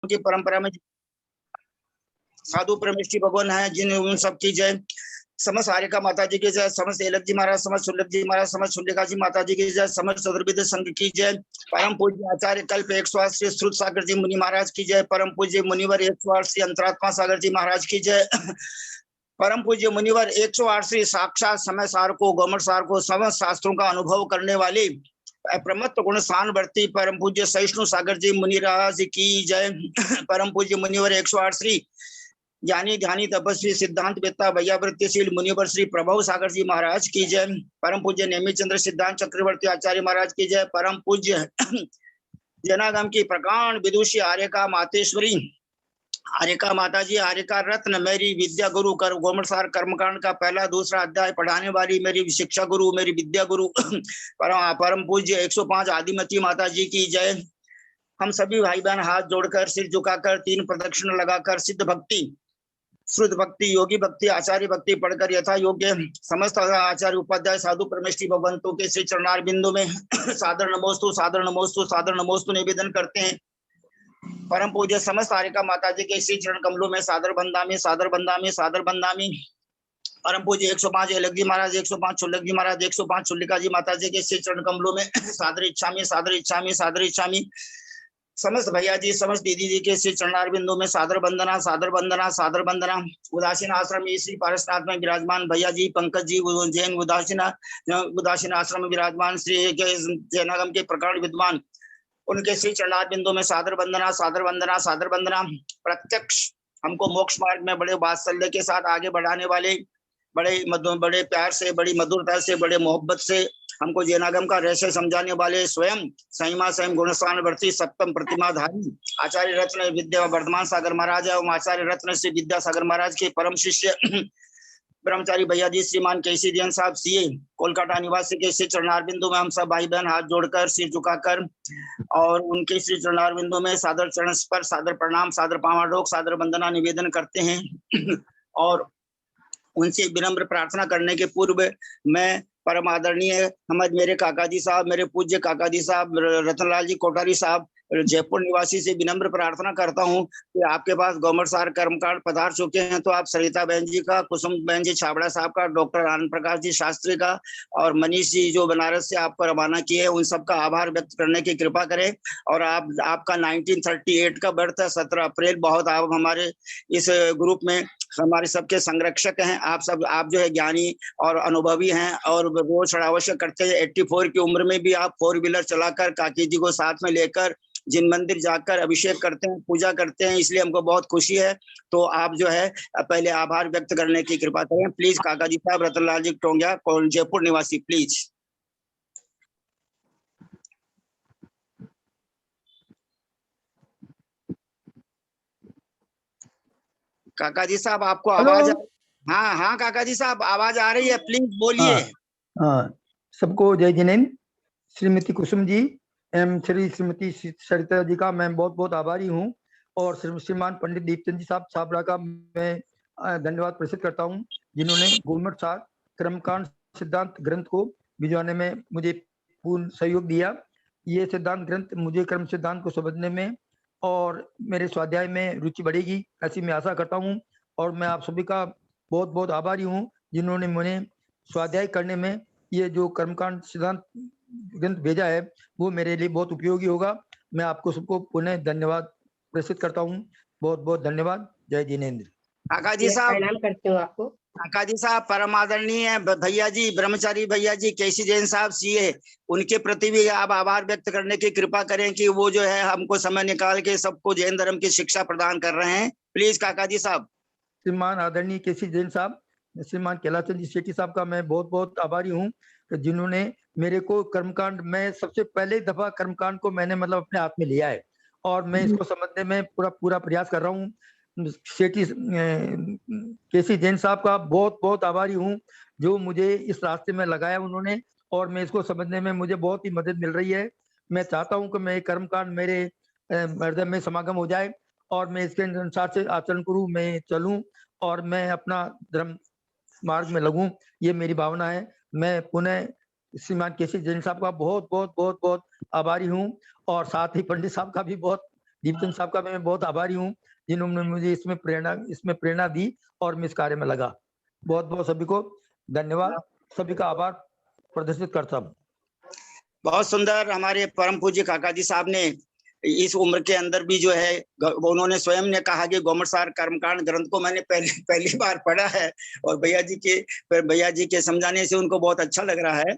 की परंपरा में साधु परमेष्ठी भगवान है, जिन उन सब की जय। समस्त हारिका माता जी की जय, समस्त एलक जी महाराज, समस्त सुल्लभ जी महाराज, समस्त चुंडिका जी माता जी की जय, समस्त चतुर्विद संघ की जय। परम पूज्य आचार्य कल्प 108 श्री श्रुत सागर जी मुनि महाराज की जय। परम पूज्य मुनिवर 108 श्री अंतरात्मा सागर जी महाराज की जय। परम पूज्य मुनिवर 108 श्री साक्षात समय सार को, गौमर सार को, समस्त शास्त्रों का अनुभव करने वाले प्रमत्त गुण स्थानवर्ती परम पूज्य सहिष्णु सागर जी मुनिराज की जय। परम पूज्य मुनिवर 108 श्री ज्ञानी ध्यानी तपस्वी सिद्धांत वेत्ता वैयावृत्तिशील मुनिवर श्री प्रभु सागर जी महाराज की जय। परम पूज्य नेमी चंद्र सिद्धांत चक्रवर्ती आचार्य महाराज की जय। परम पूज्य जनागम की प्रकांड विदुषी आर्यका मातेश्वरी आर्यका माता जी, आर्यका रत्न, मेरी विद्या गुरु, कर गोमरसार कर्मकांड का पहला दूसरा अध्याय पढ़ाने वाली मेरी शिक्षा गुरु, मेरी विद्या गुरु परम पूज्य 105 आदिमती माता जी की जय। हम सभी भाई बहन हाथ जोड़कर सिर झुकाकर 3 प्रदक्षिण लगाकर सिद्ध भक्ति, श्रुत भक्ति, योगी भक्ति, आचार्य भक्ति पढ़कर यथा योग्य समस्त आचार्य उपाध्याय साधु परमेष्ठी भगवंतों के श्री चरणार बिंदु में सादर नमोस्तु सादर नमोस्तु सादर नमोस्तु निवेदन करते हैं। परम पूज्य समस्त हारिका माता जी के श्री चरण कमलों में सादर बंदामी सादर बंदामी सादर बंदामी। परम पूज्य 105 एलक जी महाराज, 105 चुल्लक जी महाराज, 105 चुल्लिका जी माता जी के श्री चरण कमलों में सादर इच्छामी सादर इच्छामी सादर इच्छामी। समस्त भैया जी, समस्त दीदी जी के श्री चरणार बिंदु में सादर बंदना सादर बंदना सादर बंदना। उदासीन आश्रम में श्री पारसनाथ में विराजमान भैया जी, पंकज जी जैन उदासीन आश्रम में विराजमान श्री जैनागम के प्रकरण विद्वान, उनके श्री चरणार बिंदु में सादर बंदना सादर बंदना सादर बंदना। प्रत्यक्ष हमको मोक्ष मार्ग में बड़े वात्सल्य के साथ आगे बढ़ाने वाले, बड़े प्यार से, बड़ी मधुरता से, बड़े मोहब्बत से हमको जैनागम का रहस्य समझाने वाले स्वयं सहीमा स्वयं गुणस्थान वर्ती सप्तम प्रतिमाधारी आचार्य रत्न विद्या वर्धमान सागर महाराज एवं आचार्य रत्न श्री विद्यासागर महाराज के परम शिष्य ब्रह्मचारी भैया जी श्रीमान केसी जैन साहब सीए कोलकाता निवासी के श्री चरणार बिंदु में हम सब भाई बहन हाथ जोड़कर सिर झुकाकर और उनके श्री चरणार बिंदु में सादर चरण स्पर्श, सादर प्रणाम, सादर पामाडोक, सादर वंदना निवेदन करते हैं। और उनसे विनम्र प्रार्थना करने के पूर्व मैं परम आदरणीय मेरे काका जी साहब, मेरे पूज्य काका जी साहब रतनलाल जी कोठारी साहब जयपुर निवासी से विनम्र प्रार्थना करता हूं कि आपके पास गौमरसार कर्मकांड पधार चुके हैं तो आप सरिता बहन जी का, कुसुम बहन जी छाबड़ा साहब का, डॉक्टर आनंद प्रकाश जी शास्त्री का और मनीष जी जो बनारस से आपको रवाना किए, उन सबका आभार व्यक्त करने की कृपा करें। और आपका 1938 का बर्थ है, 17 अप्रैल। बहुत आप हमारे इस ग्रुप में हमारे सबके संरक्षक हैं। आप जो है ज्ञानी और अनुभवी हैं और रोज चढ़ावश्य करते हैं। 84 की उम्र में भी आप 4 व्हीलर चलाकर काकी जी को साथ में लेकर जिन मंदिर जाकर अभिषेक करते हैं, पूजा करते हैं, इसलिए हमको बहुत खुशी है। तो आप जो है पहले आभार व्यक्त करने की कृपा करें प्लीज। काका जी साहब रतनलाल जी टोंगिया जयपुर निवासी प्लीज। काका जी साहब आपको आवाज? हाँ हाँ काका जी साहब आवाज आ रही है, प्लीज बोलिए। हाँ, सबको जय जिनेन्द्र। श्रीमती कुसुम जी एवं श्रीमती सरिता जी का मैं बहुत बहुत आभारी हूँ और श्रीमान पंडित दीपचंद जी साहब छाबड़ा का मैं धन्यवाद प्रस्तुत करता हूँ, जिन्होंने गोमरसार कर्मकांड सिद्धांत ग्रंथ को भिजवाने में मुझे पूर्ण सहयोग दिया। ये सिद्धांत ग्रंथ मुझे कर्म सिद्धांत को समझने में और मेरे स्वाध्याय में रुचि बढ़ेगी ऐसी मैं आशा करता हूँ। और मैं आप सभी का बहुत बहुत आभारी हूँ जिन्होंने मुझे स्वाध्याय करने में ये जो कर्मकांड सिद्धांत ग्रंथ भेजा है वो मेरे लिए बहुत उपयोगी होगा। मैं आपको सबको पुनः धन्यवाद प्रस्तुत करता हूँ। बहुत बहुत धन्यवाद। जय जिनेन्द्र। काका जी साहब प्रणाम करते हो आपको। काका जी साहब परम आदरणीय भैया जी ब्रह्मचारी भैया जी केसी जैन साहब सीए, उनके प्रति भी आप आभार व्यक्त करने की कृपा करें कि वो जो है हमको समय निकाल के सबको जैन धर्म की शिक्षा प्रदान कर रहे हैं। प्लीज काका जी साहब। श्रीमान आदरणीय केसी जैन साहब, श्रीमान कैलाचंद जी शेट्टी साहब का मैं बहुत बहुत आभारी हूँ जिन्होंने मेरे को कर्मकांड में सबसे पहले दफा कर्मकांड को मैंने मतलब अपने हाथ में लिया है और मैं इसको समझने में पूरा प्रयास कर रहा हूँ। शेट्टी केसी जैन साहब का बहुत बहुत आभारी हूँ जो मुझे इस रास्ते में लगाया उन्होंने और मैं इसको समझने में मुझे बहुत ही मदद मिल रही है। मैं चाहता हूँ कि मैं कर्मकांड मेरे हृदय में समागम हो जाए और मैं इसके अनुसार से आचरण करूँ, मैं चलूँ और मैं अपना धर्म मार्ग में लगूं, ये मेरी भावना है। मैं पुनः श्रीमान केसी जैन साहब का बहुत बहुत बहुत बहुत आभारी हूँ और साथ ही पंडित साहब का भी बहुत दीपचंद साहब का मैं बहुत आभारी हूँ, जिन्होंने मुझे इसमें प्रेरणा दी और मैं इस कार्य में लगा। बहुत बहुत सभी को धन्यवाद, सभी का आभार प्रदर्शित करता हूँ। बहुत सुंदर हमारे परम पूज्य काका जी साहब ने इस उम्र के अंदर भी जो है, उन्होंने स्वयं ने कहा कि गौमटसार कर्मकांड ग्रंथ को मैंने पहली बार पढ़ा है और भैया जी के समझाने से उनको बहुत अच्छा लग रहा है।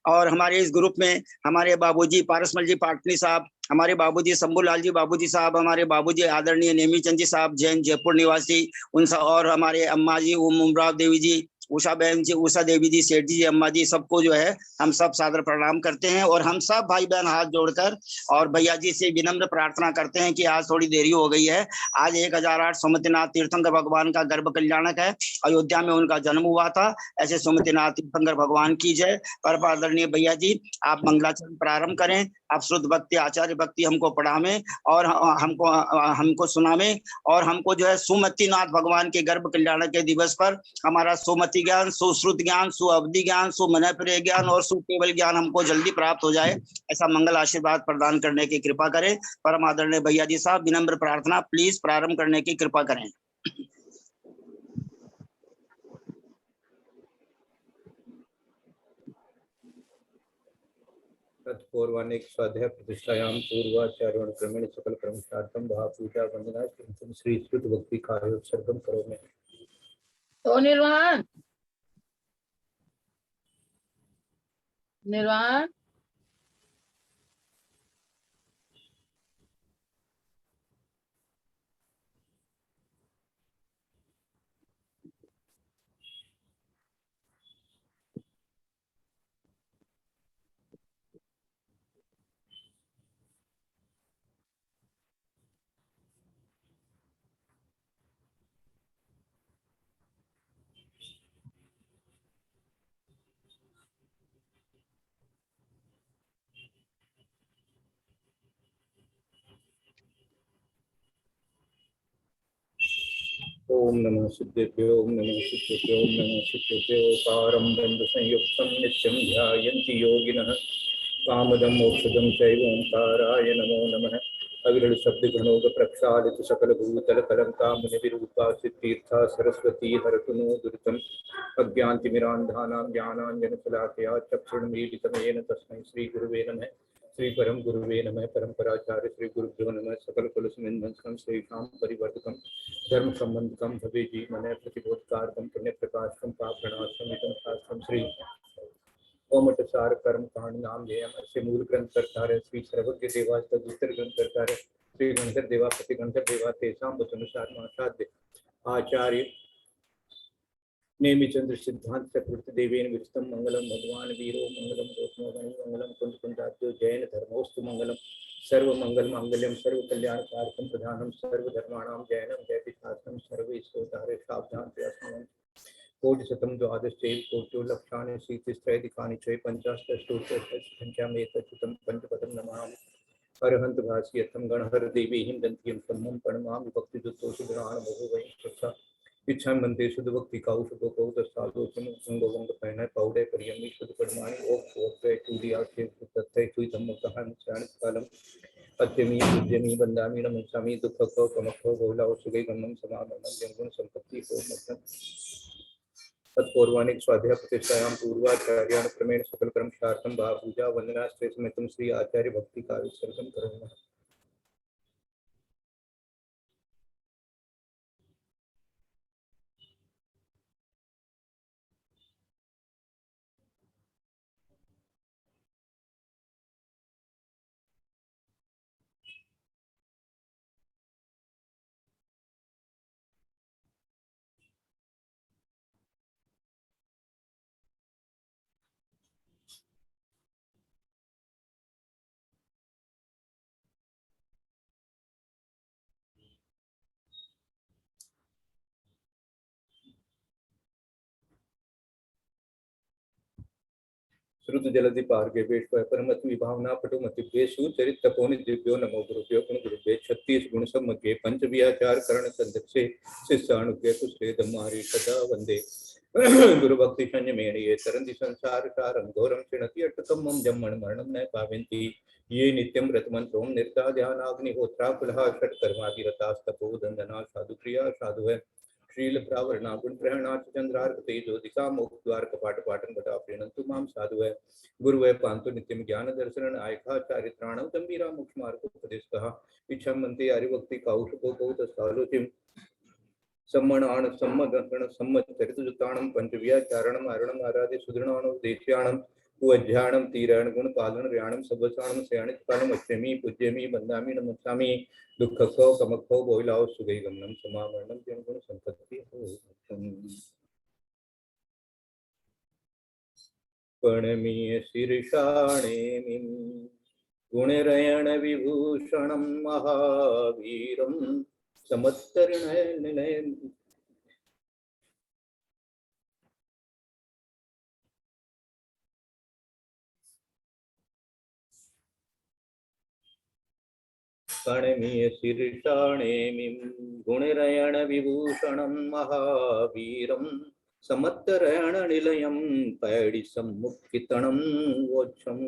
और हमारे इस ग्रुप में हमारे बाबूजी पारसमल जी पाटनी साहब, हमारे बाबूजी शंभूलाल जी बाबूजी साहब, हमारे बाबूजी आदरणीय नेमीचंद जी साहब जैन जयपुर निवासी, उन सब, और हमारे अम्मा जी उमराव देवी जी, उषा बहन जी, उषा देवी जी, सेठ जी, अम्मा जी, सबको जो है हम सब सादर प्रणाम करते हैं। और हम सब भाई बहन हाथ जोड़कर और भैया जी से विनम्र प्रार्थना करते हैं कि आज थोड़ी देरी हो गई है। आज 1008 सुमतिनाथ तीर्थंकर भगवान का गर्भ कल्याणक है, अयोध्या में उनका जन्म हुआ था। ऐसे सुमतिनाथ तीर्थंकर भगवान की जय। परम आदरणीय भैया जी, आप मंगलाचरण प्रारंभ करें, आप शुद्ध भक्ति आचार्य भक्ति हमको पढ़ावें और हमको सुनावें, और हमको जो है सुमतिनाथ भगवान के गर्भ कल्याणक के दिवस पर हमारा सुमति ज्ञान, सुश्रुत ज्ञान, सुअवधि ज्ञान, सुमनप्रिय ज्ञान और सुकेवल ज्ञान हमको जल्दी प्राप्त हो जाए, ऐसा मंगल आशीर्वाद प्रदान करने की कृपा करें। परम आदरणीय भैया जी साहब, विनम्र प्रार्थना, प्लीज प्रारंभ करने की कृपा करें। तत्पूर्वानेक स्वाध्याय प्रतिष्ठायां पूर्वाचार्यों क्रमेण सकल कर्मशार्थम भाव पूजा वंदना श्री श्रुत भक्ति कार्य उत्सर्गम करोमि। तो निर्वाण निर्वाण ओम नमः सिद्धेभ्यो, ओम नमः सिद्धेभ्यो, ओम नमः सिद्धेभ्यो। ओंकारं ब्रह्म संयुक्तं नित्यं ध्यायन्ति योगिनः कामदं मोक्षदं चैव ओंकाराय नमो नमः। अविरल शब्द घनोग प्रक्षालित सकल भूतल कलंका मुनि विरूपा सिद्धीर्था सरस्वती हरतु नो दुरितम् अज्ञानतिमिरान्धानां ज्ञानाञ्जनशलाकया चक्षुर्मीलितं येन तस्मै श्री गुरुवे नमः। श्री परम गुरुवे नमः। परम्पराचार्य श्री गुरुभ्यो नमः। सकल कुल सुमिन्वंशं श्रीशां परिवर्तकं धर्म संबंधकं भवे जी मन प्रतिबोधकारकं पुण्य प्रकाशकं पापनाशकं इदं शास्त्रं श्री ओमटसार कर्म कांड नाम लेयम से मूल ग्रंथ करतार श्री सर्वज्ञ देवा तदुत्तर ग्रंथ करतार श्री गंधर देवा प्रति गंधर देवा तेषां वचनुसार महासाध्य आचार्य नेमिचंद्र सिद्धांत चक्रवर्ती देवेन विरस्तम मंगलम भगवान वीरो मंगलम गौतमगणि मंगलम कुंज कुंजाद्यो जैन धर्मोस्तु मंगलम सर्व मंगल मांगल्यम सर्व कल्याण कारकम प्रधानम सर्व धर्माणाम जैनम जयति शास्त्रम सर्वे स्तोतारे सावधान प्रयासम कोटि शतम द्वादश कोटि लक्षाणि शीतिस्त्रैधिकानि च पंचाशतोत्तरसंख्यां एतच्युतं पंचपदं नमामि। अरहंत भास्यर्थं गणहर देवी हिं दन्त्यं सम्मं प्रणमामि भक्तिदुत्तोषु गुणान् मोहो वै तथा इच्छां मन्ते शुद्ध भक्ति काउशको कौतस्थालोचन अंगवंग पहने पौड़े परियमी शुद्ध पद्मानि ओक ओक चूड़िया से तत्ते चुई धम्मकः मुचान कालम अत्यमी उद्यमी बंदामी नमस्कामी दुख को कमखो गोला सुगै गमन समागमन जंगम संपत्ति को मतलब तत्पूर्वानिक स्वाध्याय प्रतिष्ठायां पूर्वाचार्याण क्रमेण सकल कर्मशार्थं भाव पूजा वंदना श्रेष्ठमेतं श्री आचार्य भक्ति कार्य उत्सर्गं करोमि। श्रुत जलधि पार्गे वेश परमत विभावना पटुमति भेषु चरित तपोनि दिव्यो नमो गुरुभ्यो गुण गुरुभ्ये 36 गुण सम्मगे पंच विचार करण संदक्षे शिष्यानुज्ञ कुशले धम्मारि सदा वंदे गुरु भक्ति संयमेन ये तरन्ति संसार सारं घोरं चिणति अटकं मम जम्मन मरणं न पावन्ति ये नित्यं व्रतमंत्रों निर्ता ध्यानाग्निहोत्रा कुलहा षट्कर्माभिरतास्तपो दंदना साधु प्रिया साधु है श्रील प्रावरणा गुण प्रहरणार्थ चंद्रार्क तेजोदिका मोक्ष द्वार कपाट पाटन बटा प्रेणंतु माम साधु है गुरु है पांतु नित्यम ज्ञान दर्शन आयखा चारित्राणम गंभीरा मोक्ष मार्ग उपदेश कहा इच्छा मनते हरिभक्ति कौशको बहुत सालोचिम सम्मणान सम्मदन सम्मचरितजुताणम पंचव्याचारणम आरणम आराधे सुदृणाणम देश्याणम कुअध्याणम तीरण गुण पालन र्याणम सब्बसाणम शयाणित कालम अक्षमी पूज्यमी वंदामि नमस्सामि दुःखको कमको बोइलाओ सुगई गमनम समामरणम जन गुण संपत्ति प्रणमीय शीर्षाणेमिं गुणरयण विभूषणं महावीरं समत्तरिणय प्रणमीय शीर्षाणेमिं गुणरयण विभूषणं महावीरं समत्तरण निलयं पैडी सम्मुखितणं वोच्छम्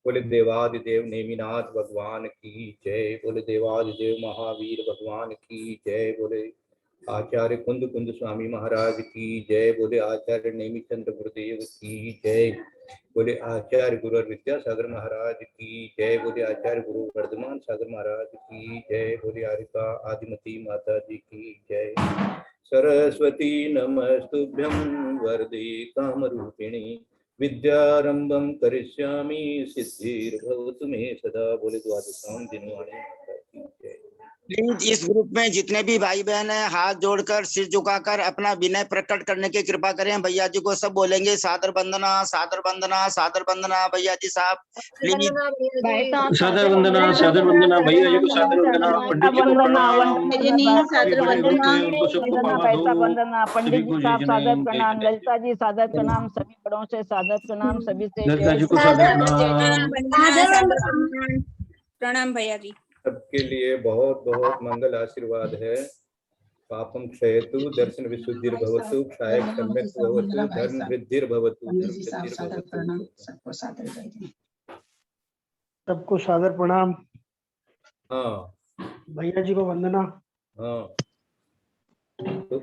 बोले देवादिदेव नेमिनाथ भगवान की जय। बोले देवादिदेव महावीर भगवान की जय। बोले आचार्य कुंद कुंद स्वामी महाराज की जय। बोले आचार्य नेमिचंद्र गुरुदेव की जय। बोले आचार्य गुरु विद्यासागर महाराज की जय। बोले आचार्य गुरु वर्धमान सागर महाराज की जय। बोले आरिका आदिमती माता जी की जय। सरस्वती नमस्तुभ्यं वरदे कामरूपिणी विद्यारंभं करिष्यामि सिद्धिर्भवतु मे सदा। बोले द्वादशां दिनवाणी प्लीज इस ग्रुप में जितने भी भाई बहन हैं हाथ जोड़कर सिर झुकाकर अपना विनय प्रकट करने की कृपा करें। भैया जी को सब बोलेंगे सादर वंदना सादर वंदना सादर वंदना। भैया जी साहब प्लीज सादर वंदना भैया जी को सादर वंदना, पंडित जी को प्रणाम, सादर बड़े भक्त वंदना हैं उनको सबको पैसा दो। वंदना, पंडित सभी को जी जय साहब सादर जय प्रणाम, ललिता जी सादर प्रणाम, सभी बड़ों से सादर प्रणाम, सभी से ललिता जी को सादर प्रणाम। प्रणाम भैया जी। सबके लिए बहुत बहुत मंगल आशीर्वाद है। पापम क्षयतु दर्शन विशुद्धिर्भवतु क्षायक सम्यक भवतु धर्म वृद्धिर्भवतु सबको सादर प्रणाम। हाँ भैया जी को वंदना। हाँ तो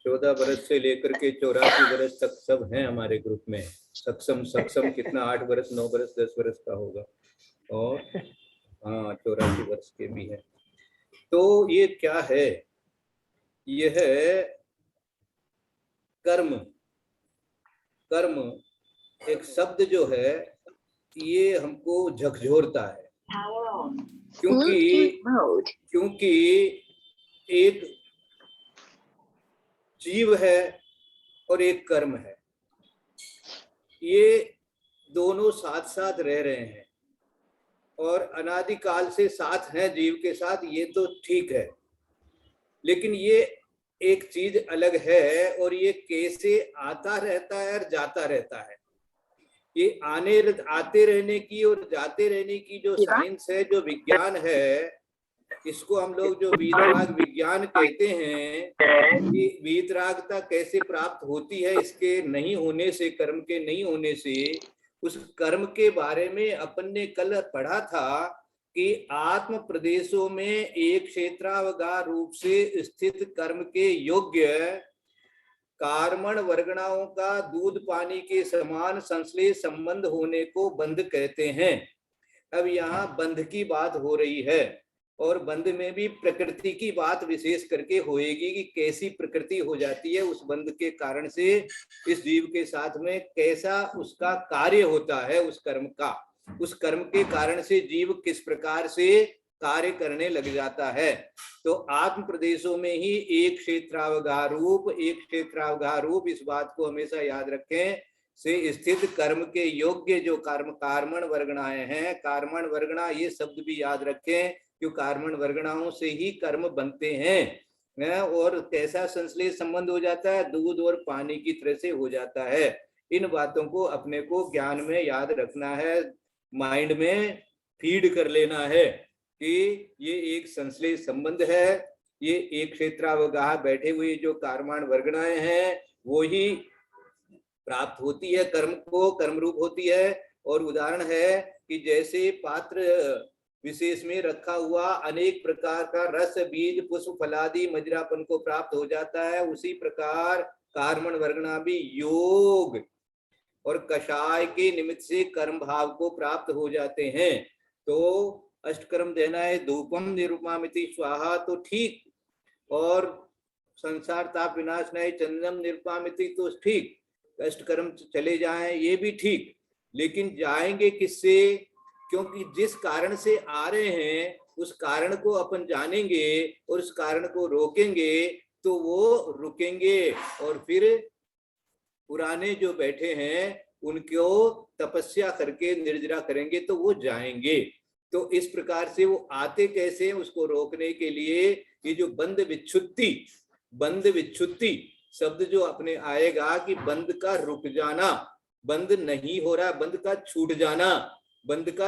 14 बरस से लेकर के 84 बरस तक सब हैं हमारे ग्रुप में। सक्षम कितना 8 बरस 9 बरस 10 बरस का होगा और हाँ 84 वर्ष के भी हैं। तो ये क्या है? यह कर्म एक शब्द जो है ये हमको झकझोरता है क्योंकि एक जीव है और एक कर्म है। ये दोनों साथ साथ रह रहे हैं और अनादिकाल से साथ हैं जीव के साथ, ये तो ठीक है। लेकिन ये एक चीज अलग है और ये कैसे आता रहता है और जाता रहता है। ये आते रहने की और जाते रहने की जो साइंस है, जो विज्ञान है, इसको हम लोग जो वीतराग विज्ञान कहते हैं कि वीतरागता कैसे प्राप्त होती है इसके नहीं होने से, कर्म के नहीं होने से। उस कर्म के बारे में अपन ने कल पढ़ा था कि आत्म प्रदेशों में एक क्षेत्रावगाह रूप से स्थित कर्म के योग्य कार्मण वर्गणाओं का दूध पानी के समान संश्लेष संबंध होने को बंध कहते हैं। अब यहाँ बंध की बात हो रही है और बंध में भी प्रकृति की बात विशेष करके होएगी कि कैसी प्रकृति हो जाती है उस बंध के कारण से इस जीव के साथ में, कैसा उसका कार्य होता है उस कर्म का, उस कर्म के कारण से जीव किस प्रकार से कार्य करने लग जाता है। तो आत्म प्रदेशों में ही एक क्षेत्रावगाह रूप, इस बात को हमेशा याद रखें, से स्थित कर्म के योग्य जो कार्मण वर्गणाएं हैं, कार्मण वर्गणा ये शब्द भी याद रखें क्यों कार्मण वर्गणाओं से ही कर्म बनते हैं और कैसा संश्लेष संबंध हो जाता है, दूध और पानी की तरह से हो जाता है। इन बातों को अपने को ज्ञान में याद रखना है, माइंड में फीड कर लेना है कि ये एक संश्लेष संबंध है। ये एक क्षेत्रावगाह बैठे हुए जो कार्मण वर्गणाएं हैं वो ही प्राप्त होती है, कर्म को कर्म रूप होती है। और उदाहरण है कि जैसे पात्र विशेष में रखा हुआ अनेक प्रकार का रस, बीज, पुष्प, फलादि मदिरापन को प्राप्त हो जाता है, उसी प्रकार कार्मण वर्गणा भी योग और कषाय के निमित्त से कर्म भाव को प्राप्त हो जाते हैं। तो अष्टकर्म देना है धूपम निरुपमामिति स्वाहा तो ठीक, और संसार ताप विनाश नहीं चंदनम निरुपमामिति तो ठीक, अष्टकर्म चले जाएं ये भी ठीक, लेकिन जाएंगे किससे? क्योंकि जिस कारण से आ रहे हैं उस कारण को अपन जानेंगे और उस कारण को रोकेंगे तो वो रुकेंगे, और फिर पुराने जो बैठे हैं उनको तपस्या करके निर्जरा करेंगे तो वो जाएंगे। तो इस प्रकार से वो आते कैसे, उसको रोकने के लिए ये जो बंद विच्छुत्ति शब्द जो अपने आएगा कि बंद का रुक जाना, बंद नहीं हो रहा, बंद का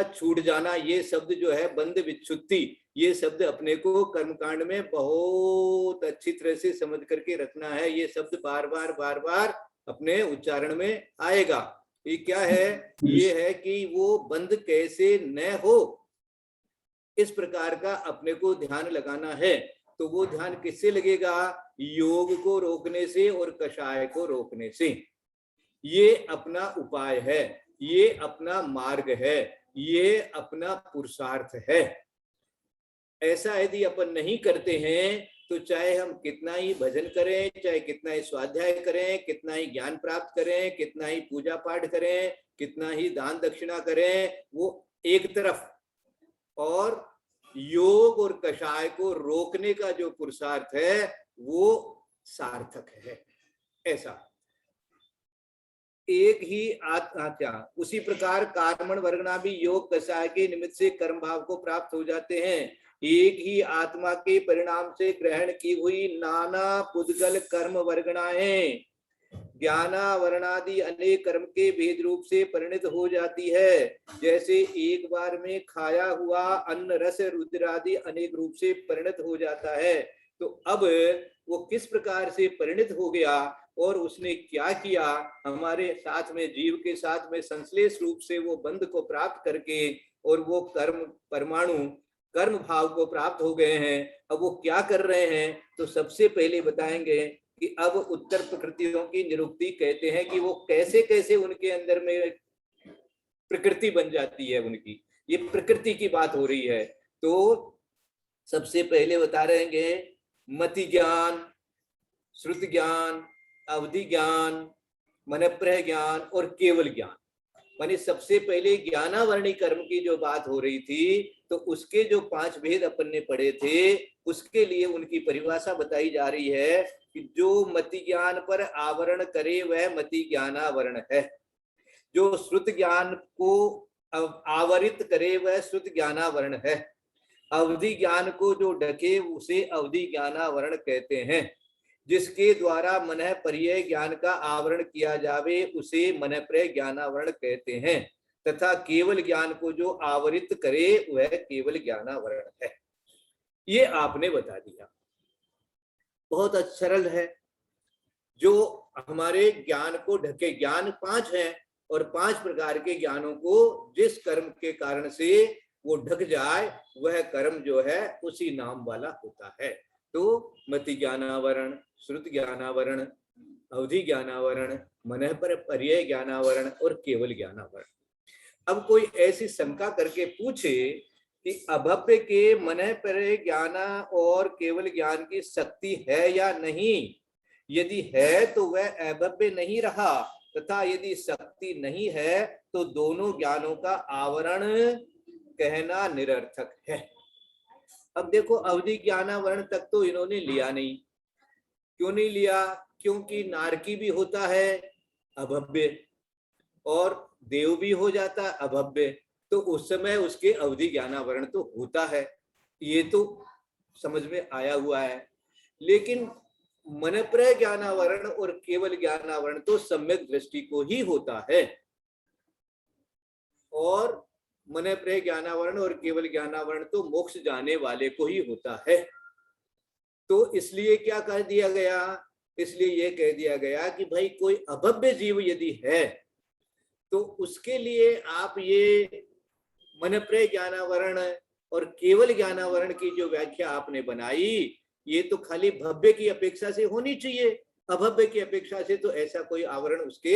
छूट जाना, ये शब्द जो है बंद विच्छुत्ति, ये शब्द अपने को कर्मकांड में बहुत अच्छी तरह से समझ करके रखना है। ये शब्द बार बार अपने उच्चारण में आएगा। ये क्या है? ये है कि वो बंद कैसे न हो, इस प्रकार का अपने को ध्यान लगाना है। तो वो ध्यान किससे लगेगा? योग को रोकने से और कषाय को रोकने से। ये अपना उपाय है, ये अपना मार्ग है, ये अपना पुरुषार्थ है। ऐसा यदि अपन नहीं करते हैं तो चाहे हम कितना ही भजन करें, चाहे कितना ही स्वाध्याय करें, कितना ही ज्ञान प्राप्त करें, कितना ही पूजा पाठ करें, कितना ही दान दक्षिणा करें, वो एक तरफ, और योग और कषाय को रोकने का जो पुरुषार्थ है वो सार्थक है। ऐसा एक ही आत्मा, उसी प्रकार कार्मण वर्गणा भी योग कषाय के निमित्त से कर्म भाव को प्राप्त हो जाते हैं। एक ही आत्मा के परिणाम से ग्रहण की हुई नाना पुद्गल कर्म वर्गणाएं ज्ञाना वर्णादि अनेक कर्म के भेद रूप से परिणित हो जाती है। जैसे एक बार में खाया हुआ अन्न रस रुद्रादि अनेक रूप से परिणत हो जाता है। तो अब वो किस प्रकार से परिणत हो गया और उसने क्या किया, हमारे साथ में जीव के साथ में संश्लेष रूप से वो बंध को प्राप्त करके और वो कर्म परमाणु कर्म भाव को प्राप्त हो गए हैं। अब वो क्या कर रहे हैं? तो सबसे पहले बताएंगे कि अब उत्तर प्रकृतियों की निरुक्ति कहते हैं कि वो कैसे कैसे उनके अंदर में प्रकृति बन जाती है उनकी, ये प्रकृति की बात हो रही है। तो सबसे पहले बता रहेंगे मति ज्ञान, श्रुत ज्ञान, अवधि ज्ञान, मनप्रह ज्ञान और केवल ज्ञान। माने सबसे पहले ज्ञानावरणी कर्म की जो बात हो रही थी तो उसके जो 5 भेद अपन ने पढ़े थे उसके लिए उनकी परिभाषा बताई जा रही है कि जो मति ज्ञान पर आवरण करे वह मति ज्ञानावरण है, जो श्रुत ज्ञान को आवरित करे वह श्रुत ज्ञानावरण है, अवधि ज्ञान को जो ढके उसे अवधि ज्ञानावरण कहते हैं, जिसके द्वारा मनः पर्यय ज्ञान का आवरण किया जावे उसे मनःप्रय ज्ञानावरण कहते हैं, तथा केवल ज्ञान को जो आवरित करे वह केवल ज्ञानावरण है। ये आपने बता दिया, बहुत सरल है। जो हमारे ज्ञान को ढके, ज्ञान 5 हैं और 5 प्रकार के ज्ञानों को जिस कर्म के कारण से वो ढक जाए वह कर्म जो है उसी नाम वाला होता है। तो मति ज्ञानावरण, श्रुत ज्ञानावरण, अवधि ज्ञानावरण, मनः पर पर्यय ज्ञानावरण और केवल ज्ञानावरण। अब कोई ऐसी शंका करके पूछे कि अभव्य के मनः पर्यय ज्ञान और केवल ज्ञान की शक्ति है या नहीं, यदि है तो वह अभव्य नहीं रहा, तथा यदि शक्ति नहीं है तो दोनों ज्ञानों का आवरण कहना निरर्थक है। अब देखो अवधि ज्ञानावरण तक तो इन्होंने लिया नहीं। क्यों नहीं लिया? क्योंकि नारकी भी होता है अभव्य और देव भी हो जाता है अभव्य, तो उस समय उसके अवधि ज्ञानावरण तो होता है, ये तो समझ में आया हुआ है। लेकिन मनःप्रय ज्ञानावरण और केवल ज्ञानावरण तो सम्यक दृष्टि को ही होता है, और मनःप्रय ज्ञानावरण और केवल ज्ञानावरण तो मोक्ष जाने वाले को ही होता है। तो इसलिए क्या कर दिया गया इसलिए ये कह दिया गया कि भाई कोई अभव्य जीव यदि है तो उसके लिए आप ये मनप्रय ज्ञानावरण और केवल ज्ञानावरण की जो व्याख्या आपने बनाई, ये तो खाली भव्य की अपेक्षा से होनी चाहिए, अभव्य की अपेक्षा से तो ऐसा कोई आवरण उसके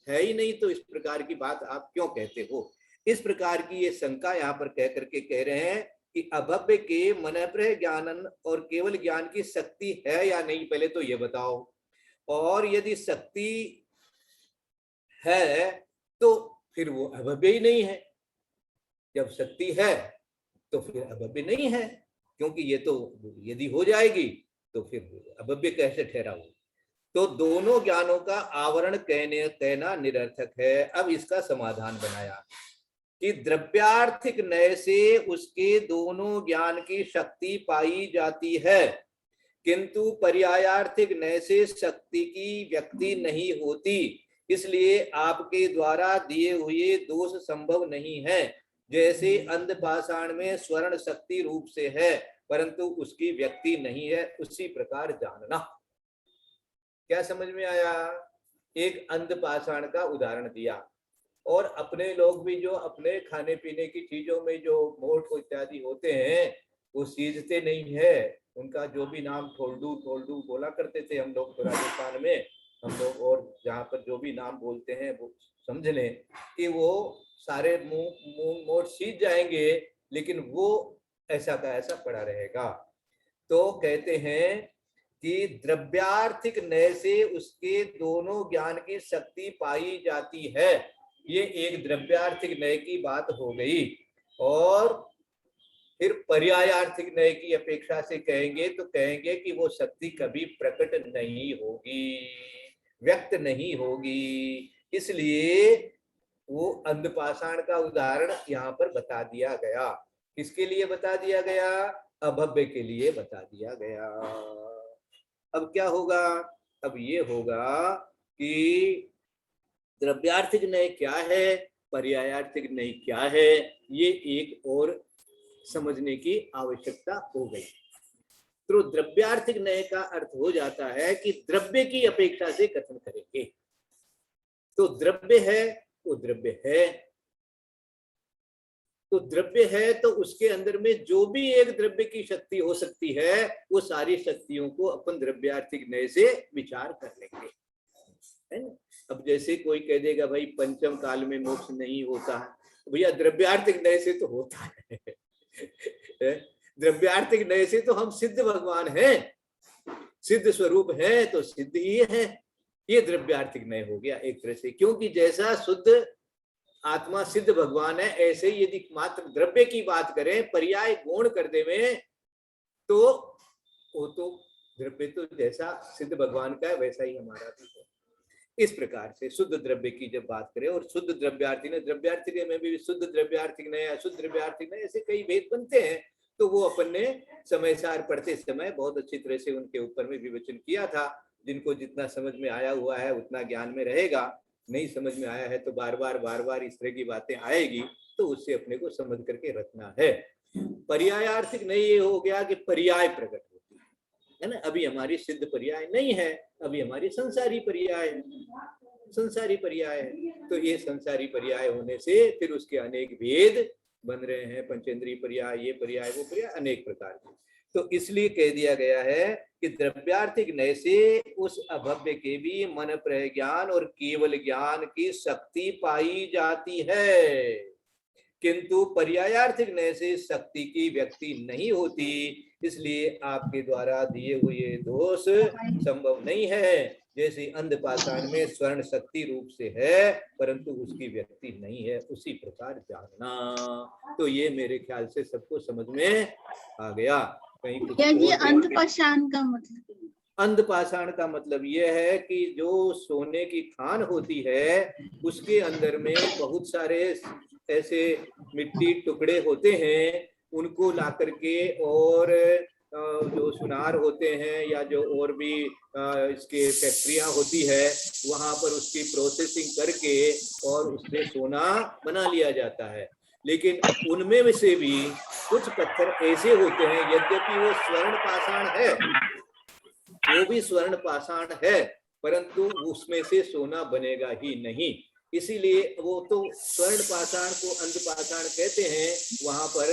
है ही नहीं, तो इस प्रकार की बात आप क्यों कहते हो? इस प्रकार की ये शंका यहाँ पर कह करके कह रहे हैं कि अभव्य के मनप्रय ज्ञानन और केवल ज्ञान की शक्ति है या नहीं, पहले तो ये बताओ। और यदि शक्ति है तो फिर वो अभव्य ही नहीं है। जब शक्ति है तो फिर अभव्य नहीं है, क्योंकि ये तो यदि हो जाएगी तो फिर अभव्य कैसे ठहरा हो? तो दोनों ज्ञानों का आवरण कहना निरर्थक है। अब इसका समाधान बनाया कि द्रव्यार्थिक नय से उसके दोनों ज्ञान की शक्ति पाई जाती है, किंतु पर्यायार्थिक नय से शक्ति की व्यक्ति नहीं होती, इसलिए आपके द्वारा दिए हुए दोष संभव नहीं है। जैसे अंधपाषाण में स्वर्ण शक्ति रूप से है परंतु उसकी व्यक्ति नहीं है, उसी प्रकार जानना। क्या समझ में आया? एक अंधपाषाण का उदाहरण दिया, और अपने लोग भी जो अपने खाने पीने की चीजों में जो मोठ इत्यादि होते हैं वो सीझते नहीं है। उनका जो भी नाम ठोल्डू ठोल्डू बोला करते थे हम लोग तो राजस्थान में, हम लोग, और जहाँ पर जो भी नाम बोलते हैं वो समझ लें कि वो सारे मोठ सीझ जाएंगे, लेकिन वो ऐसा का ऐसा पड़ा रहेगा। तो कहते हैं कि द्रव्यार्थिक नय से उसके दोनों ज्ञान की शक्ति पाई जाती है। ये एक द्रव्यार्थिक नय की बात हो गई। और फिर पर्यायार्थिक नय की अपेक्षा से कहेंगे तो कहेंगे कि वो शक्ति कभी प्रकट नहीं होगी, व्यक्त नहीं होगी, इसलिए वो अंधपाषाण का उदाहरण यहाँ पर बता दिया गया। किसके लिए बता दिया गया? अभव्य के लिए बता दिया गया। अब क्या होगा? अब ये होगा कि द्रव्यार्थिक नय क्या है, पर्यायार्थिक नय क्या है, ये एक और समझने की आवश्यकता हो गई। तो द्रव्यार्थिक नय का अर्थ हो जाता है कि द्रव्य की अपेक्षा से कथन करेंगे। तो द्रव्य है वो द्रव्य है, तो द्रव्य है तो उसके अंदर में जो भी एक द्रव्य की शक्ति हो सकती है वो सारी शक्तियों को अपन द्रव्यार्थिक नय से विचार कर लेंगे, है ना? अब जैसे कोई कह देगा भाई पंचम काल में मोक्ष नहीं होता है, भैया द्रव्यार्थिक नय से तो होता है। द्रव्यार्थिक नय से तो हम सिद्ध भगवान हैं, सिद्ध स्वरूप है तो सिद्ध ही है। ये द्रव्यार्थिक नय हो गया एक तरह से, क्योंकि जैसा शुद्ध आत्मा सिद्ध भगवान है, ऐसे ही यदि मात्र द्रव्य की बात करें, पर्याय गुण कर देवे तो वो तो द्रव्य तो जैसा सिद्ध भगवान का है वैसा ही हमारा भी है। इस प्रकार से शुद्ध द्रव्य की जब बात करें, और शुद्ध द्रव्यार्थिक नय, द्रव्यार्थिक में भी शुद्ध द्रव्यार्थिक नय, अशुद्ध द्रव्यार्थिक नय, ऐसे कई भेद बनते हैं। तो वो अपन ने समय सार पढ़ते समय बहुत अच्छी तरह से उनके ऊपर में विवेचन किया था। जिनको जितना समझ में आया हुआ है उतना ज्ञान में रहेगा, नहीं समझ में आया है तो बार बार इस तरह की बातें आएगी, तो उससे अपने को समझ करके रखना है। पर्यायार्थिक नहीं ये हो गया कि पर्याय प्रकट होती है ना। अभी हमारी सिद्ध पर्याय नहीं है, अभी हमारी संसारी पर्याय है, संसारी पर्याय है। तो ये संसारी पर्याय होने से फिर उसके अनेक भेद बन रहे हैं, पंचेंद्रीय पर्याय, ये पर्याय, वो पर्याय, अनेक प्रकार के। तो इसलिए कह दिया गया है कि द्रव्यार्थिक नय से उस अभव्य के भी मन प्रय ज्ञान और केवल ज्ञान की शक्ति पाई जाती है, किंतु पर्यायार्थिक नय से शक्ति की व्यक्ति नहीं होती, इसलिए आपके द्वारा दिए हुए दोष संभव नहीं है। जैसे अंधपाषाण में स्वर्ण शक्ति रूप से है परंतु उसकी व्यक्ति नहीं है, उसी प्रकार जानना। तो ये मेरे ख्याल से सबको समझ में आ गया। कहीं कुछ अंधपाषाण का मतलब, अंधपाषाण का मतलब यह है कि जो सोने की खान होती है उसके अंदर में बहुत सारे ऐसे मिट्टी टुकड़े होते हैं, उनको ला करके, और जो सुनार होते हैं या जो और भी इसके फैक्ट्रियां होती है वहां पर उसकी प्रोसेसिंग करके और उससे सोना बना लिया जाता है। लेकिन उनमें से भी कुछ पत्थर ऐसे होते हैं, यद्यपि वो स्वर्ण पाषाण है वो भी स्वर्ण पाषाण है, परंतु उसमें से सोना बनेगा ही नहीं। इसीलिए वो तो स्वर्ण पाषाण को अंध पाषाण कहते हैं। वहां पर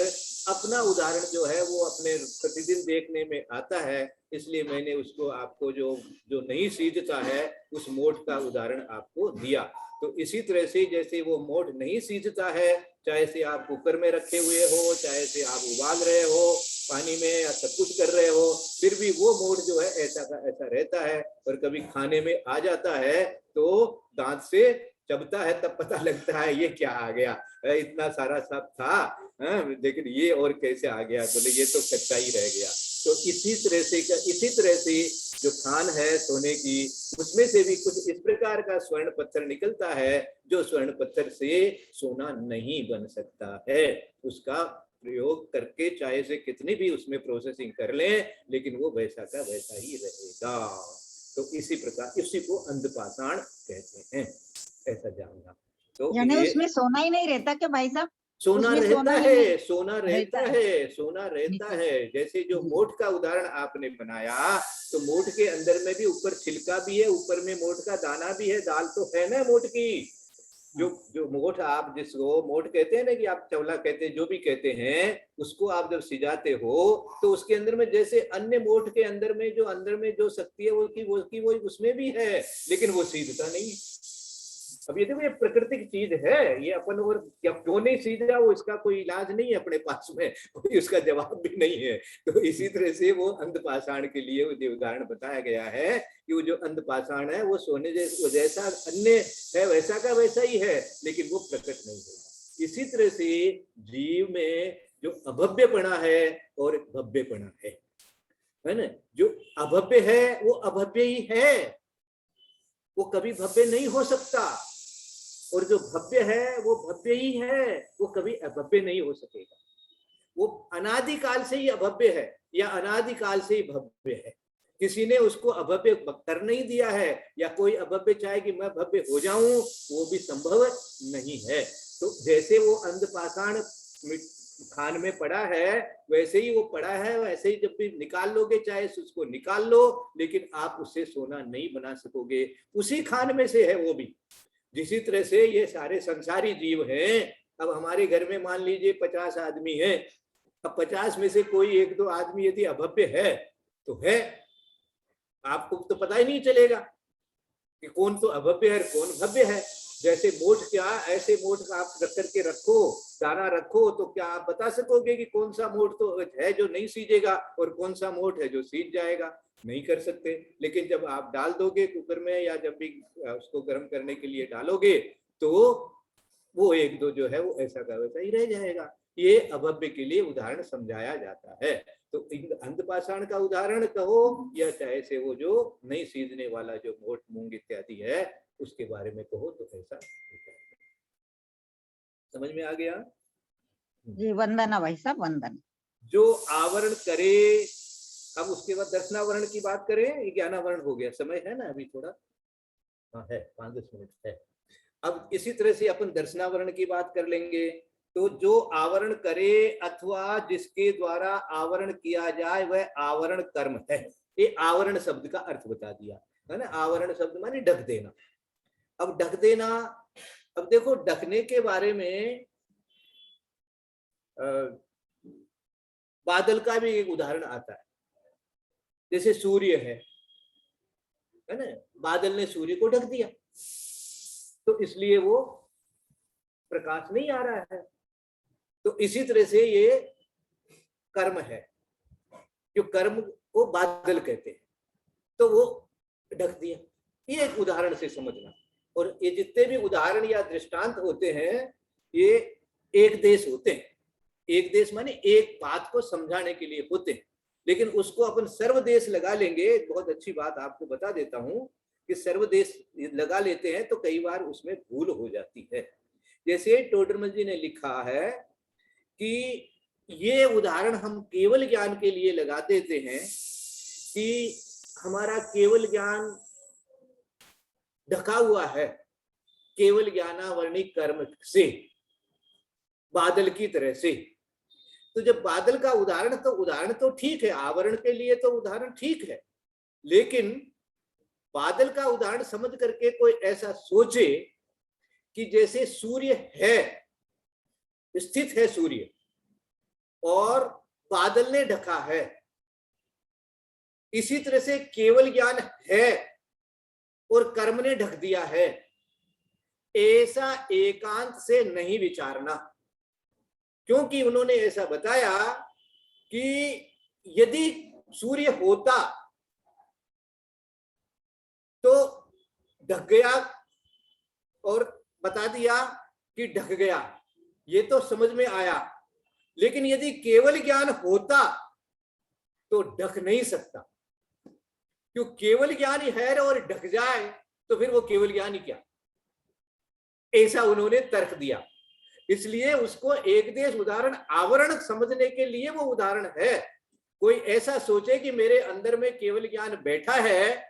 अपना उदाहरण जो है वो अपने प्रतिदिन देखने में आता है, इसलिए मैंने उसको आपको जो नहीं सीझता है उस मोठ का उदाहरण आपको दिया। तो इसी तरह से जैसे वो मोठ नहीं सीझता है, चाहे से आप कुकर में रखे हुए हो, चाहे से आप उबाल रहे हो पानी में या सब कुछ कर रहे हो, फिर भी वो मोठ जो है ऐसा का ऐसा रहता है। और कभी खाने में आ जाता है तो दांत से चबता है, तब पता लगता है ये क्या आ गया, इतना सारा सब था लेकिन ये और कैसे आ गया, बोले ये तो कच्चा ही रह गया। तो इसी तरह से जो खान है सोने की, उसमें से भी कुछ इस प्रकार का स्वर्ण पत्थर निकलता है जो स्वर्ण पत्थर से सोना नहीं बन सकता है। उसका प्रयोग करके चाहे से कितनी भी उसमें प्रोसेसिंग कर लें, लेकिन वो वैसा का वैसा ही रहेगा। तो इसी प्रकार इसी को अंधपाषाण कहते हैं, ऐसा जानना। तो यानी उसमें सोना ही नहीं रहता क्या भाई साहब? सोना उसमें रहता ही है, नहीं सोना रहता है, सोना रहता है। जैसे जो मोठ का उदाहरण आपने बनाया, तो मोठ के अंदर में भी ऊपर छिलका भी है, ऊपर में मोठ का दाना भी है, दाल तो है ना मोठ की। जो मोठ आप जिसको मोठ कहते हैं ना, कि आप चवला कहते हैं, जो भी कहते हैं, उसको आप जब सिजाते हो तो उसके अंदर में जैसे अन्य मोठ के अंदर में जो शक्ति है वो उसमें भी है, लेकिन वो सीधता नहीं। अब ये देखो ये प्राकृतिक चीज है, ये अपन और क्यों नहीं सीधा वो इसका कोई इलाज नहीं है अपने पास में, कोई उसका जवाब भी नहीं है। तो इसी तरह से वो अंधपाषाण के लिए जो उदाहरण बताया गया है कि वो जो अंधपाषाण है वो सोने जैसा अन्य है, वैसा का वैसा ही है, लेकिन वो प्रकट नहीं होगा। इसी तरह से जीव में जो अभव्यपणा है और भव्यपणा है ना, जो अभव्य है वो अभव्य ही है, वो कभी भव्य नहीं हो सकता, और जो भव्य है वो भव्य ही है, वो कभी अभव्य नहीं हो सकेगा। वो अनादिकाल से ही अभव्य है या अनादिकाल से ही भव्य है, किसी ने उसको अभव्य कर नहीं दिया है, या कोई अभव्य चाहे कि मैं भव्य हो जाऊं, वो भी संभव नहीं है। तो जैसे वो अंधपाषाण खान में पड़ा है वैसे ही वो पड़ा है, वैसे ही जब भी निकाल लोगे चाहे उसको निकाल लो, लेकिन आप उससे सोना नहीं बना सकोगे, उसी खान में से है वो भी। जिसी तरह से ये सारे संसारी जीव हैं। अब हमारे घर में मान लीजिए 50 आदमी हैं, अब 50 में से कोई 1-2 आदमी यदि अभव्य है तो है, आपको तो पता ही नहीं चलेगा कि कौन तो अभव्य है कौन भव्य है। जैसे मोठ क्या, ऐसे मोठ का आप रख करके रखो, दाना रखो, तो क्या आप बता सकोगे कि कौन सा मोठ तो है जो नहीं सीजेगा और कौन सा मोठ है जो सीज जाएगा? नहीं कर सकते। लेकिन जब आप डाल दोगे कुकर में या जब भी उसको गर्म करने के लिए डालोगे तो वो 1-2 जो है वो ऐसा का वैसा ही रह जाएगा। ये अभव्य के लिए उदाहरण समझाया जाता है। तो अंधपाषाण का उदाहरण कहो या चाहे से वो जो नहीं सीजने वाला जो मोठ मूंग इत्यादि है उसके बारे में कहो, तो ऐसा समझ में आ गया जी? वंदना भाई साहब, वंदना। जो आवरण करे। अब उसके बाद दर्शनावरण की बात करें, ज्ञानावरण हो गया, समय है ना अभी थोड़ा, हाँ है 5-10 मिनट है। अब इसी तरह से अपन दर्शनावरण की बात कर लेंगे। तो जो आवरण करे अथवा जिसके द्वारा आवरण किया जाए वह आवरण कर्म है। ये आवरण शब्द का अर्थ बता दिया है ना। आवरण शब्द माने ढक देना। अब ढक देना, अब देखो ढकने के बारे में बादल का भी एक उदाहरण आता है। जैसे सूर्य है ना, बादल ने सूर्य को ढक दिया तो इसलिए वो प्रकाश नहीं आ रहा है। तो इसी तरह से ये कर्म है, जो कर्म को बादल कहते हैं, तो वो ढक दिया। ये एक उदाहरण से समझना। और ये जितने भी उदाहरण या दृष्टांत होते हैं ये एक देश होते हैं। एक देश माने एक बात को समझाने के लिए होते हैं, लेकिन उसको अपन सर्वदेश लगा लेंगे। बहुत अच्छी बात आपको बता देता हूं कि सर्वदेश लगा लेते हैं तो कई बार उसमें भूल हो जाती है। जैसे टोडरमल जी ने लिखा है कि ये उदाहरण हम केवल ज्ञान के लिए लगा देते हैं कि हमारा केवल ज्ञान ढका हुआ है केवल ज्ञानावरणी कर्म से, बादल की तरह से। तो जब बादल का उदाहरण तो ठीक है, आवरण के लिए तो उदाहरण ठीक है, लेकिन बादल का उदाहरण समझ करके कोई ऐसा सोचे कि जैसे सूर्य है, स्थित है सूर्य और बादल ने ढका है, इसी तरह से केवल ज्ञान है और कर्म ने ढक दिया है, ऐसा एकांत से नहीं विचारना। क्योंकि उन्होंने ऐसा बताया कि यदि सूर्य होता तो ढक गया, और बता दिया कि ढक गया, ये तो समझ में आया। लेकिन यदि केवल ज्ञान होता तो ढक नहीं सकता, क्यों? केवल ज्ञान ही है और ढक जाए तो फिर वो केवल ज्ञान ही क्या, ऐसा उन्होंने तर्क दिया। इसलिए उसको एक देश उदाहरण आवरण समझने के लिए वो उदाहरण है। कोई ऐसा सोचे कि मेरे अंदर में केवल ज्ञान बैठा है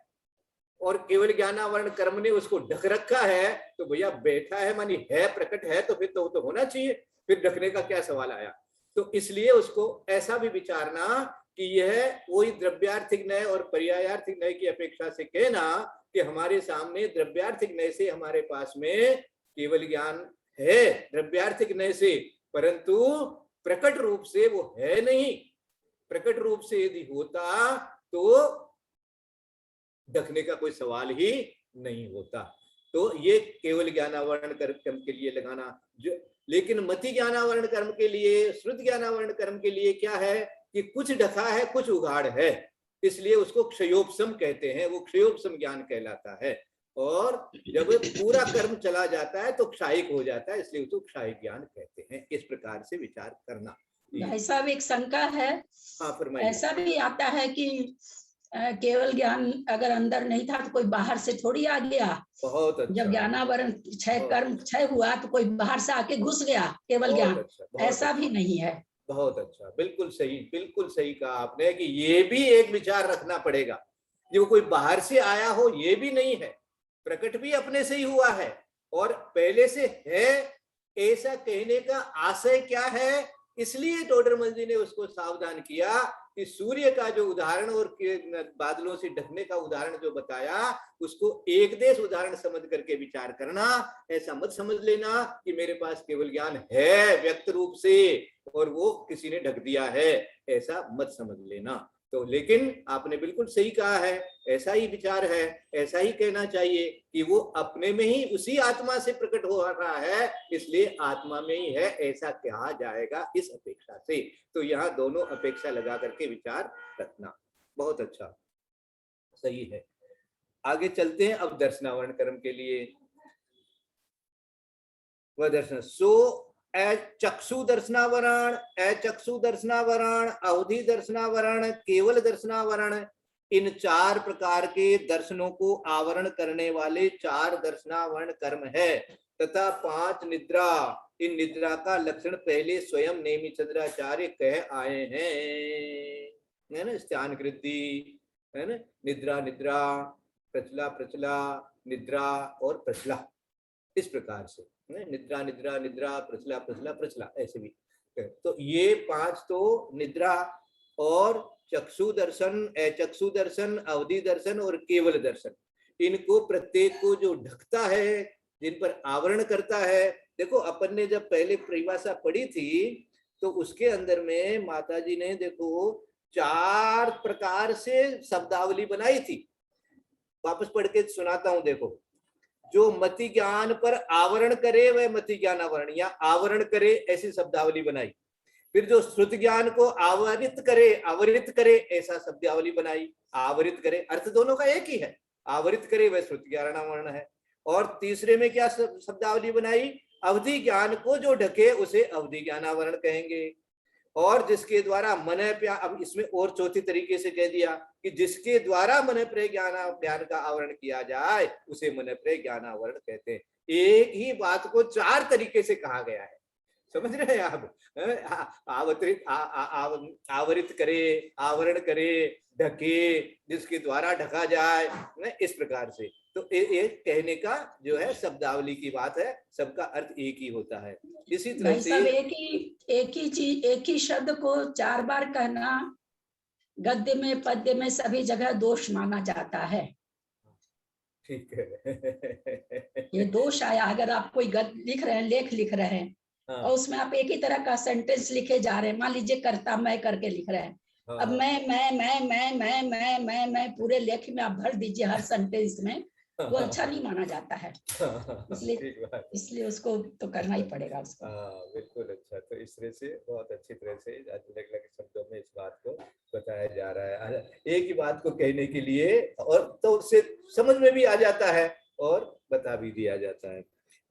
और केवल ज्ञानावरण कर्म ने उसको ढक रखा है, तो भैया बैठा है मानी है, प्रकट है, तो फिर तो होना चाहिए, फिर ढकने का क्या सवाल आया। तो इसलिए उसको ऐसा भी विचारना कि यह वही द्रव्यार्थिक न्याय और पर्यायार्थिक न्याय की अपेक्षा से कहना कि हमारे सामने द्रव्यार्थिक न्याय से हमारे पास में केवल ज्ञान है, द्रव्यार्थिक न्याय से, परंतु प्रकट रूप से वो है नहीं। प्रकट रूप से यदि होता तो ढकने का कोई सवाल ही नहीं होता। तो ये केवल ज्ञानावरण कर्म के लिए लगाना जो, लेकिन मति ज्ञानावरण कर्म के लिए, श्रुत ज्ञानावरण कर्म के लिए क्या है कि कुछ ढका है, कुछ उघाड़ है, इसलिए उसको क्षयोपशम कहते हैं, वो क्षयोपशम ज्ञान कहलाता है। और जब पूरा कर्म चला जाता है तो क्षायिक हो जाता है, इसलिए उसको क्षायिक ज्ञान कहते हैं। इस प्रकार से विचार करना। भाई साहब एक शंका है, हाँ फरमाइए। ऐसा भी आता है कि केवल ज्ञान अगर अंदर नहीं था तो कोई बाहर से थोड़ी आ गया। बहुत अच्छा। जब ज्ञानावरण क्षय कर्म क्षय हुआ तो कोई बाहर से आके घुस गया केवल ज्ञान, ऐसा भी नहीं है। बहुत अच्छा, बिल्कुल सही कहा आपने कि ये भी एक विचार रखना पड़ेगा। जो कोई बाहर से आया हो ये भी नहीं है, प्रकट भी अपने से ही हुआ है और पहले से है, ऐसा कहने का आशय क्या है। इसलिए टोडरमल जी ने उसको सावधान किया कि सूर्य का जो उदाहरण और बादलों से ढकने का उदाहरण जो बताया, उसको एक देश उदाहरण समझ करके विचार करना। ऐसा मत समझ लेना कि मेरे पास केवल ज्ञान है व्यक्त रूप से और वो किसी ने ढक दिया है, ऐसा मत समझ लेना। तो लेकिन आपने बिल्कुल सही कहा है, ऐसा ही विचार है, ऐसा ही कहना चाहिए कि वो अपने में ही उसी आत्मा से प्रकट हो रहा है, इसलिए आत्मा में ही है, ऐसा कहा जाएगा इस अपेक्षा से। तो यहाँ दोनों अपेक्षा लगा करके विचार रखना। बहुत अच्छा, सही है। आगे चलते हैं अब दर्शनावरण कर्म के लिए। वह दर्शन सो चक्षु दर्शनावरण, अचक्षु दर्शनावरण, अवधि दर्शनावरण, केवल दर्शनावरण, इन 4 प्रकार के दर्शनों को आवरण करने वाले 4 दर्शनावरण कर्म है तथा 5 निद्रा। इन निद्रा का लक्षण पहले स्वयं नेमि चंद्राचार्य कह आए हैं, है ना। स्थान कृति है ना, निद्रा निद्रा, प्रचला प्रचला, निद्रा और प्रचला, इस प्रकार से निद्रा निद्रा निद्रा, प्रचला प्रचला प्रचला, ऐसे भी। तो ये 5 तो निद्रा और चक्षु दर्शन, अचक्षु दर्शन, अवधि दर्शन और केवल दर्शन, इनको प्रत्येक को जो ढकता है, जिन पर आवरण करता है। देखो अपन ने जब पहले परिभाषा पढ़ी थी तो उसके अंदर में माता जी ने देखो 4 प्रकार से शब्दावली बनाई थी। वापस पढ़ के सुनाता हूं। देखो, जो मति ज्ञान पर आवरण करे वह मति ज्ञान आवरण या आवरण करे, ऐसी शब्दावली बनाई। फिर जो श्रुत ज्ञान को आवरित करे ऐसा शब्दावली बनाई। आवरित करे अर्थ दोनों का एक ही है, आवरित करे वह श्रुत ज्ञान आवरण है। और तीसरे में क्या शब्दावली बनाई, अवधि ज्ञान को जो ढके उसे अवधि ज्ञान आवरण कहेंगे। और जिसके द्वारा मन प्यार, अब इसमें और चौथी तरीके से कह दिया कि जिसके द्वारा मन प्रे ज्ञान का आवरण किया जाए उसे मन प्रे ज्ञान आवरण कहते हैं। एक ही बात को 4 तरीके से कहा गया है, समझ रहे हैं आप। आवरित करे, आवरण करे, ढके, जिसके द्वारा ढका जाए, इस प्रकार से। तो एक कहने का जो है शब्दावली की बात है, सबका अर्थ एक ही होता है। इसी तरह से एक ही चीज, एक ही शब्द को 4 बार कहना गद्य में पद्य में सभी जगह दोष माना जाता है। ठीक है। ये दोष आया। अगर आप कोई गद्य लिख रहे हैं, लेख लिख रहे हैं हाँ, और उसमें आप एक ही तरह का सेंटेंस लिखे जा रहे हैं, मान लीजिए कर्ता मैं करके लिख रहे हैं, हाँ, अब मैं पूरे लेख में आप भर दीजिए हर सेंटेंस में, वो अच्छा नहीं माना जाता है। इसलिए उसको तो करना ही पड़ेगा उसको। बिल्कुल। अच्छा, तो इस तरह से बहुत अच्छी तरह से अलग अलग शब्दों में इस बात को बताया जा रहा है। एक ही बात को कहने के लिए और तो उससे समझ में भी आ जाता है और बता भी दिया जाता है।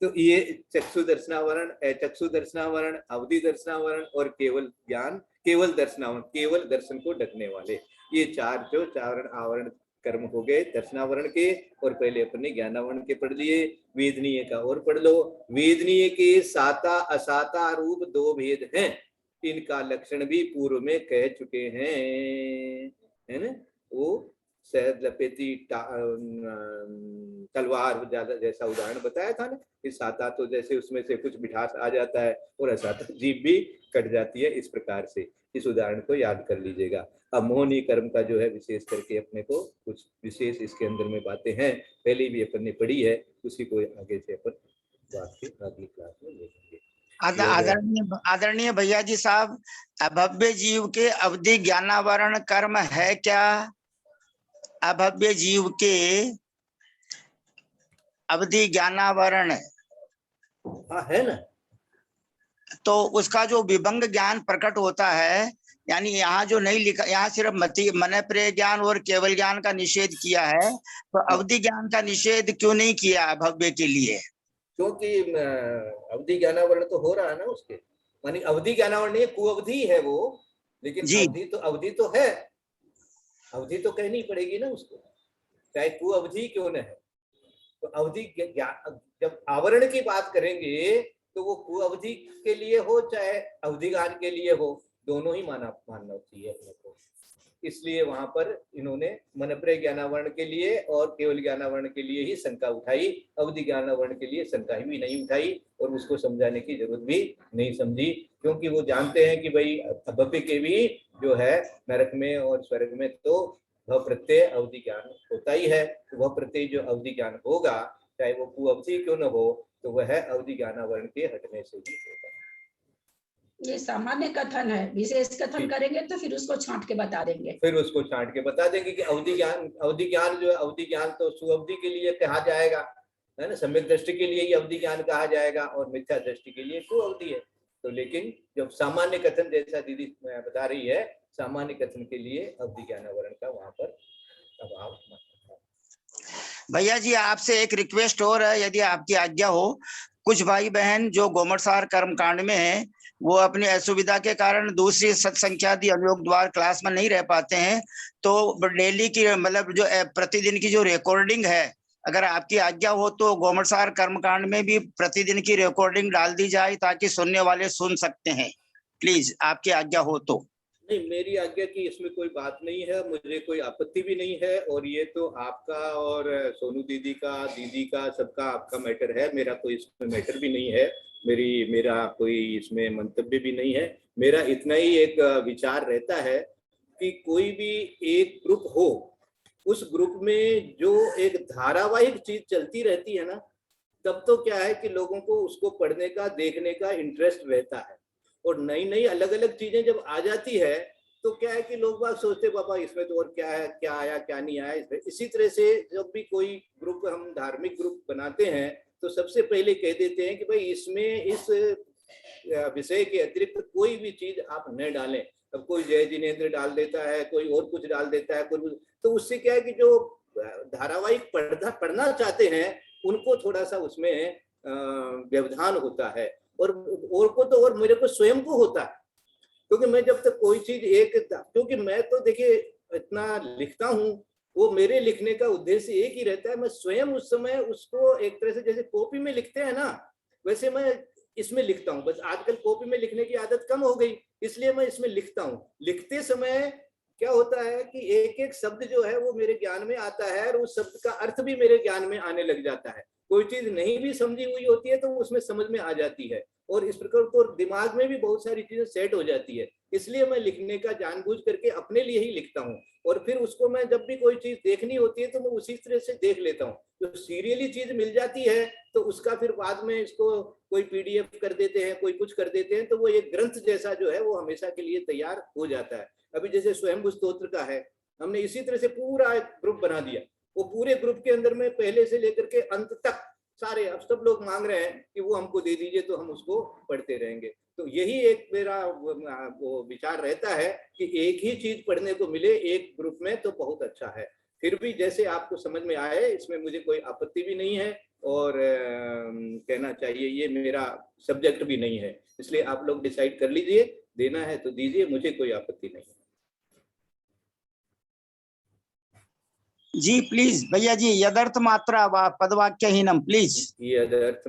तो ये चक्षु दर्शनावरण, चक्षु दर्शनावरण, अवधि दर्शनावरण और केवल ज्ञान, केवल दर्शनावरण, केवल दर्शन को ढकने वाले, ये चार जो चारण आवरण कर्म हो गए दर्शनावरण के। और पहले अपने ज्ञानावरण के पढ़ लिए, वेदनीय का और पढ़ लो। वेदनीय के साता असाता रूप दो भेद हैं, इनका लक्षण भी पूर्व में कह चुके हैं, है ना। वो शहद लपेटी तलवार जैसा उदाहरण बताया था ना, कि साता तो जैसे उसमें से कुछ मिठास आ जाता है और असाता जीभ भी कट जाती है। इस प्रकार से इस उदाहरण को याद कर लीजिएगा। अब मोहनी कर्म का जो है विशेष करके अपने को कुछ विशेष इसके अंदर में बातें हैं, पहले भी अपन ने पढ़ी है, उसी को आगे से अपन बात की अगली क्लास में देखेंगे। आदरणीय भैया जी साहब, अभव्य जीव के अवधि ज्ञानावरण कर्म है क्या? अभव्य जीव के अवधि ज्ञानावरण है ना। तो उसका जो विभंग ज्ञान प्रकट होता है, यानी यहाँ जो नहीं लिखा, यहाँ सिर्फ मन प्रिय ज्ञान और केवल ज्ञान का निषेध किया है, तो अवधि ज्ञान का निषेध क्यों नहीं किया भव्य के लिए? क्योंकि अवधि ज्ञानावरण तो हो रहा है ना उसके, मानी अवधि ज्ञानावरण नहीं, कुअवधि है वो, लेकिन अवधि तो है, अवधि तो कहनी पड़ेगी ना उसको, चाहे कुअवधि क्यों न है। तो अवधि जब आवरण की बात करेंगे तो वो कुअवधि के लिए हो चाहे अवधि ज्ञान के लिए हो, दोनों ही मानना चाहिए अपने को। इसलिए वहां पर इन्होंने मनप्रिय ज्ञानावरण के लिए और केवल ज्ञानावरण के लिए ही शंका उठाई, अवधि ज्ञानावरण के लिए शंका भी नहीं उठाई और उसको समझाने की जरूरत भी नहीं समझी, क्योंकि वो जानते हैं कि भाई अभव्य के भी जो है नरक में और स्वर्ग में तो वह प्रत्यय अवधि ज्ञान होता ही है। तो वह प्रत्यय जो अवधि ज्ञान होगा, चाहे वो कुअवधि क्यों न हो, तो वह अवधि ज्ञानावरण के हटने से ही होगा। ये सामान्य कथन है, विशेष कथन करेंगे तो फिर उसको छांट के बता देंगे। फिर उसको छांट के बता देंगे कि अवधि ज्ञान जो है, अवधि ज्ञान तो सुअवधि के लिए कहा जाएगा, है ना, सम्यक दृष्टि के लिए अवधि ज्ञान कहा जाएगा और मिथ्या दृष्टि के लिए कुअवधि है। तो लेकिन जब सामान्य कथन जैसा दीदी बता रही है, सामान्य कथन के लिए अवधि ज्ञानावरण का वहां पर अभाव। भैया जी आपसे एक रिक्वेस्ट और है, यदि आपकी आज्ञा हो, कुछ भाई बहन जो गोमटसार कर्मकांड में है, वो अपनी असुविधा के कारण दूसरी सत्संख्यादि अनुयोग द्वार क्लास में नहीं रह पाते हैं, तो डेली की मतलब जो प्रतिदिन की जो रिकॉर्डिंग है, अगर आपकी आज्ञा हो तो गोमटसार कर्मकांड में भी प्रतिदिन की रिकॉर्डिंग डाल दी जाए ताकि सुनने वाले सुन सकते हैं। प्लीज आपकी आज्ञा हो तो। नहीं, मेरी आज्ञा की इसमें कोई बात नहीं है, मुझे कोई आपत्ति भी नहीं है, और ये तो आपका और सोनू दीदी का सबका आपका मैटर है, मेरा कोई इसमें मैटर भी नहीं है, मेरा कोई इसमें मंतव्य भी नहीं है। मेरा इतना ही एक विचार रहता है कि कोई भी एक ग्रुप हो, उस ग्रुप में जो एक धारावाहिक चीज चलती रहती है ना, तब तो क्या है कि लोगों को उसको पढ़ने का, देखने का इंटरेस्ट रहता है। और नई नई अलग अलग चीजें जब आ जाती है तो क्या है कि लोग बाग सोचते बाबा इसमें तो और क्या है, क्या आया क्या नहीं आया इसमें। इसी तरह से जब भी कोई ग्रुप, हम धार्मिक ग्रुप बनाते हैं, तो सबसे पहले कह देते हैं कि भाई इसमें इस विषय के अतिरिक्त कोई भी चीज आप न डालें। अब कोई जय जिनेन्द्र डाल देता है, कोई और कुछ डाल देता है, तो उससे क्या है कि जो धारावाहिक पढ़ना चाहते हैं उनको थोड़ा सा उसमें व्यवधान होता है, और को तो और मेरे को स्वयं को होता है, क्योंकि मैं जब तक कोई चीज क्योंकि मैं तो देखिए इतना लिखता हूँ, वो मेरे लिखने का उद्देश्य एक ही रहता है, मैं स्वयं उस समय उसको एक तरह से जैसे कॉपी में लिखते हैं ना, वैसे मैं इसमें लिखता हूँ। बस आजकल कॉपी में लिखने की आदत कम हो गई, इसलिए मैं इसमें लिखता हूँ। लिखते समय क्या होता है कि एक एक शब्द जो है वो मेरे ज्ञान में आता है, और उस शब्द का अर्थ भी मेरे ज्ञान में आने लग जाता है। कोई चीज नहीं भी समझी हुई होती है तो उसमें समझ में आ जाती है, और इस प्रकार को दिमाग में भी बहुत सारी चीजें सेट हो जाती है। इसलिए मैं लिखने का जानबूझ करके अपने लिए ही लिखता हूँ, और फिर उसको मैं जब भी कोई चीज देखनी होती है तो मैं उसी तरह से देख लेता हूँ। जो सीरियली चीज मिल जाती है तो उसका फिर बाद में इसको कोई पीडीएफ कर देते हैं, कोई कुछ कर देते हैं, तो वो एक ग्रंथ जैसा जो है वो हमेशा के लिए तैयार हो जाता है। अभी जैसे स्वयंभू स्तोत्र का है, हमने इसी तरह से पूरा एक ग्रुप बना दिया। वो पूरे ग्रुप के अंदर में पहले से लेकर के अंत तक सारे, अब सब लोग मांग रहे हैं कि वो हमको दे दीजिए तो हम उसको पढ़ते रहेंगे। तो यही एक मेरा वो विचार रहता है कि एक ही चीज पढ़ने को मिले एक ग्रुप में तो बहुत अच्छा है। फिर भी जैसे आपको समझ में आए, इसमें मुझे कोई आपत्ति भी नहीं है, और कहना चाहिए ये मेरा सब्जेक्ट भी नहीं है। इसलिए आप लोग डिसाइड कर लीजिए, देना है तो दीजिए, मुझे कोई आपत्ति नहीं है। जी प्लीज भैया जी, यदर्थ मात्रा पदवाक्यहीनम प्लीज। यदर्थ